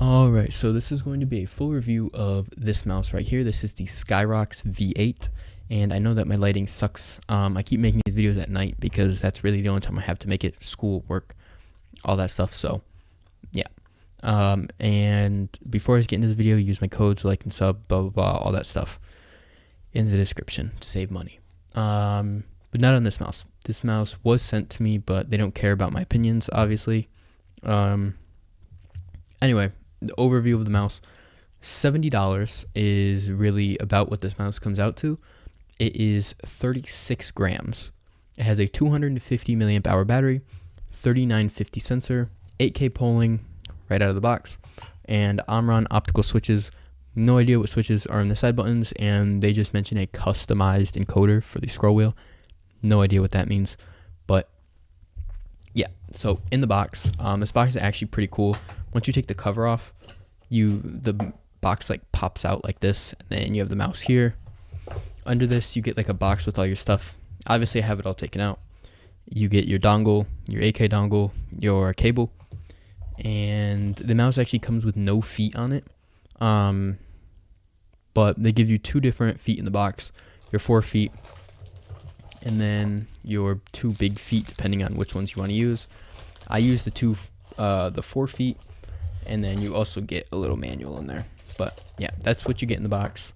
Alright, so this is going to be a full review of this mouse right here. This is the Scyrox V8, and I know that my lighting sucks. I keep making these videos at night because that's really the only time I have to make it: school, work, all that stuff. So, yeah. And before I get into this video, use my codes, like and sub, blah, blah, blah, all that stuff in the description to save money. But not on this mouse. This mouse was sent to me, but they don't care about my opinions, obviously. Anyway, the overview of the mouse. $70 is really about what this mouse comes out to. It is 36 grams. It has a 250 milliamp hour battery, 3950 sensor, 8K polling right out of the box, and Omron optical switches. No idea what switches are in the side buttons, and they just mention a customized encoder for the scroll wheel. No idea what that means, but yeah. So in the box, this box is actually pretty cool. Once you take the cover off, the box like pops out like this, and then you have the mouse here. Under this, you get like a box with all your stuff. Obviously, I have it all taken out. You get your dongle, your AK dongle, your cable, and the mouse actually comes with no feet on it. But they give you two different feet in the box: your 4 feet, and then your 2 big feet, depending on which ones you want to use. I use the 4 feet, and then you also get a little manual in there. But yeah, that's what you get in the box.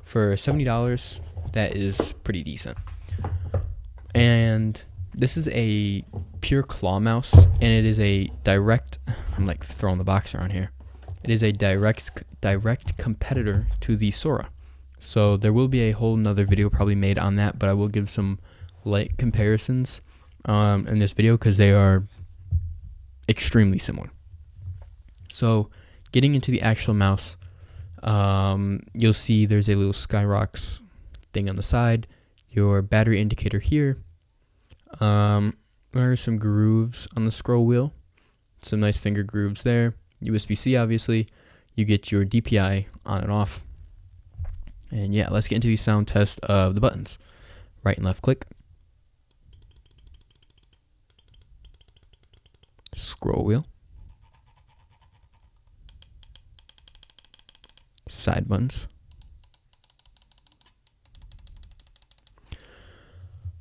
For $70, that is pretty decent. And this is a pure claw mouse, and it is a direct, I'm like throwing the box around here. It is a direct competitor to the Sora. So there will be a whole nother video probably made on that, but I will give some light comparisons in this video because they are extremely similar. So getting into the actual mouse, you'll see there's a little Scyrox thing on the side, your battery indicator here. There are some grooves on the scroll wheel, some nice finger grooves there. USB-C, obviously. You get your DPI on and off. And yeah, let's get into the sound test of the buttons. Right and left click. Scroll wheel. Side buttons.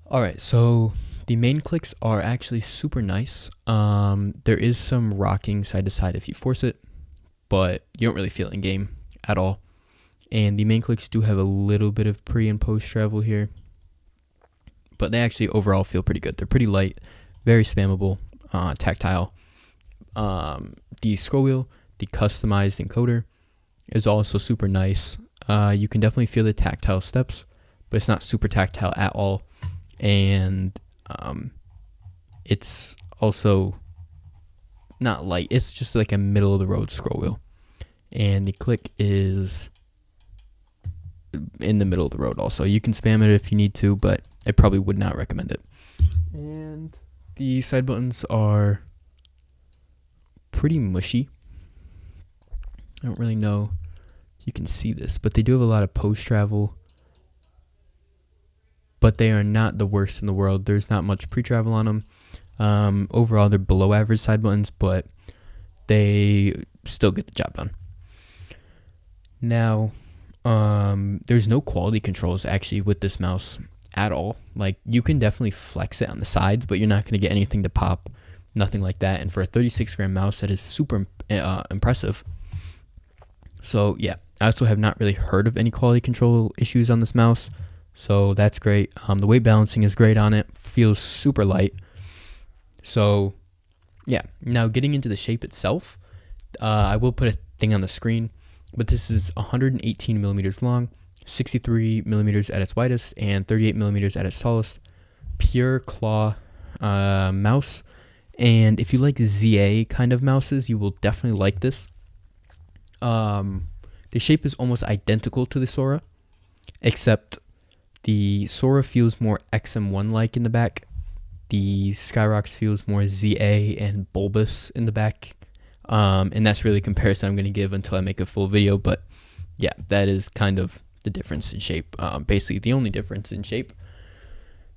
Alright, so the main clicks are actually super nice. There is some rocking side to side if you force it, but you don't really feel it in game at all. And the main clicks do have a little bit of pre and post travel here, but they actually overall feel pretty good. They're pretty light, very spammable, tactile. The scroll wheel, the customized encoder, is also super nice. You can definitely feel the tactile steps, but it's not super tactile at all. And it's also not light. It's just like a middle of the road scroll wheel. And the click is in the middle of the road also. You can spam it if you need to, but I probably would not recommend it. And the side buttons are pretty mushy. I don't really know if you can see this, but they do have a lot of post travel, but they are not the worst in the world. There's not much pre-travel on them. Overall, they're below average side buttons, but they still get the job done. Now, there's no quality controls actually with this mouse at all. Like, you can definitely flex it on the sides, but you're not going to get anything to pop, nothing like that. And for a 36 gram mouse, that is super impressive. So yeah, I also have not really heard of any quality control issues on this mouse, so that's great. The weight balancing is great on it, feels super light. So yeah, now getting into the shape itself, I will put a thing on the screen, but this is 118 millimeters long, 63 millimeters at its widest, and 38 millimeters at its tallest. Pure claw mouse, and if you like ZA kind of mouses, you will definitely like this. The shape is almost identical to the Sora, except the Sora feels more XM1-like in the back. The Scyrox feels more ZA and bulbous in the back. And that's really a comparison I'm going to give until I make a full video. But yeah, that is kind of the difference in shape. Basically, the only difference in shape.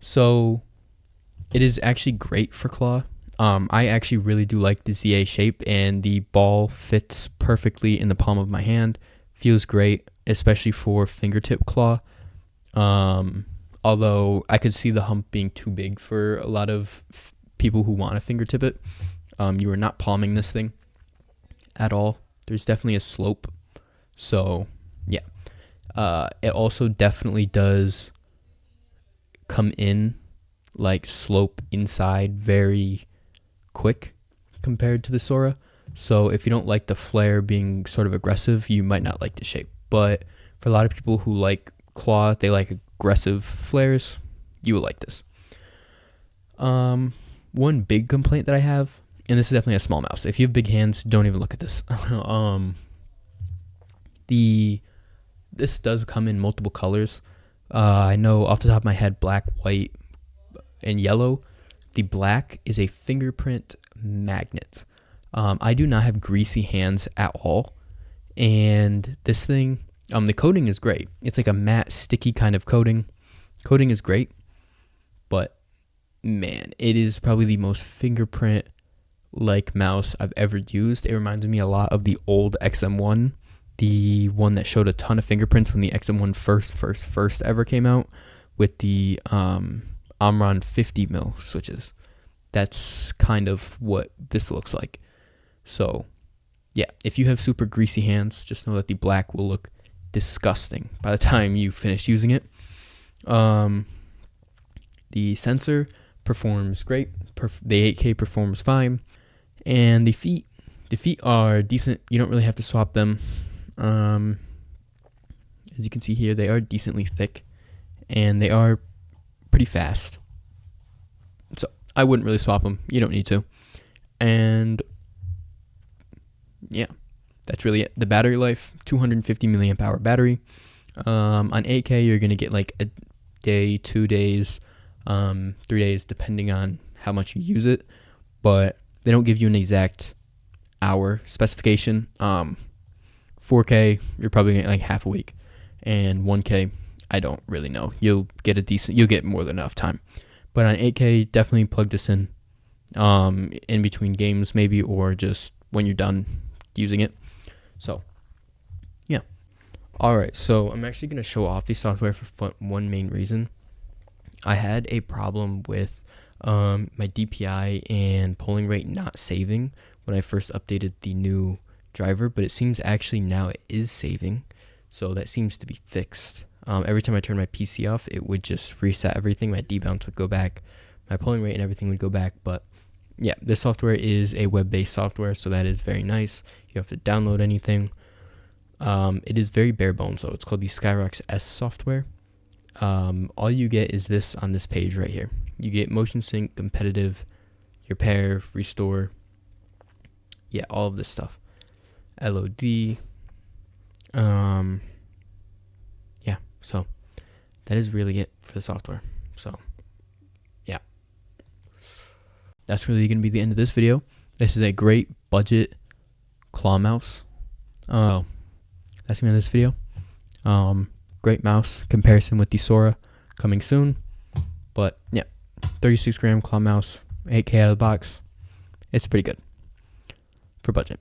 So it is actually great for claw. I actually really do like the ZA shape, and the ball fits perfectly in the palm of my hand. Feels great, especially for fingertip claw. Although I could see the hump being too big for a lot of people who want to fingertip it. You are not palming this thing at all. There's definitely a slope. So, yeah. It also definitely does come in, like, slope inside very quick compared to the Sora. So if you don't like the flare being sort of aggressive, you might not like the shape. But for a lot of people who like claw, they like aggressive flares, you will like this. One big complaint that I have, and this is definitely a small mouse. If you have big hands, don't even look at this. This does come in multiple colors. I know off the top of my head, black, white, and yellow. The black is a fingerprint magnet. I do not have greasy hands at all, and this thing, the coating is great. It's like a matte, sticky kind of coating. Coating is great, but man, it is probably the most fingerprint-like mouse I've ever used. It reminds me a lot of the old XM1, the one that showed a ton of fingerprints when the XM1 first ever came out with the Omron 50 mil switches. That's kind of what this looks like. So, yeah, if you have super greasy hands, just know that the black will look disgusting by the time you finish using it. The sensor performs great. The 8K performs fine. And the feet are decent. You don't really have to swap them. As you can see here, they are decently thick, and they are pretty fast. So I wouldn't really swap them. You don't need to. And yeah, that's really it. The battery life, 250 milliamp hour battery. On 8K, you're going to get like a day, 2 days, 3 days, depending on how much you use it. But they don't give you an exact hour specification. 4K, you're probably getting like half a week. And 1K, I don't really know. You'll get more than enough time. But on 8K, definitely plug this in between games maybe, or just when you're done using it. So, yeah. All right, so I'm actually going to show off the software for one main reason. I had a problem with my DPI and polling rate not saving when I first updated the new driver, but it seems actually now it is saving. So that seems to be fixed. Every time I turned my PC off, it would just reset everything. My debounce would go back. My polling rate and everything would go back. But yeah, this software is a web-based software, so that is very nice. You don't have to download anything. It is very bare bones, though. It's called the Scyrox S software. All you get is this on this page right here. You get motion sync, competitive, your pair, restore. Yeah, all of this stuff. LOD. Yeah, so that is really it for the software. So yeah, that's really going to be the end of this video. This is a great budget claw mouse. That's the end of this video. Great mouse comparison with the Sora coming soon. But yeah, 36 gram claw mouse, 8K out of the box. It's pretty good for budget.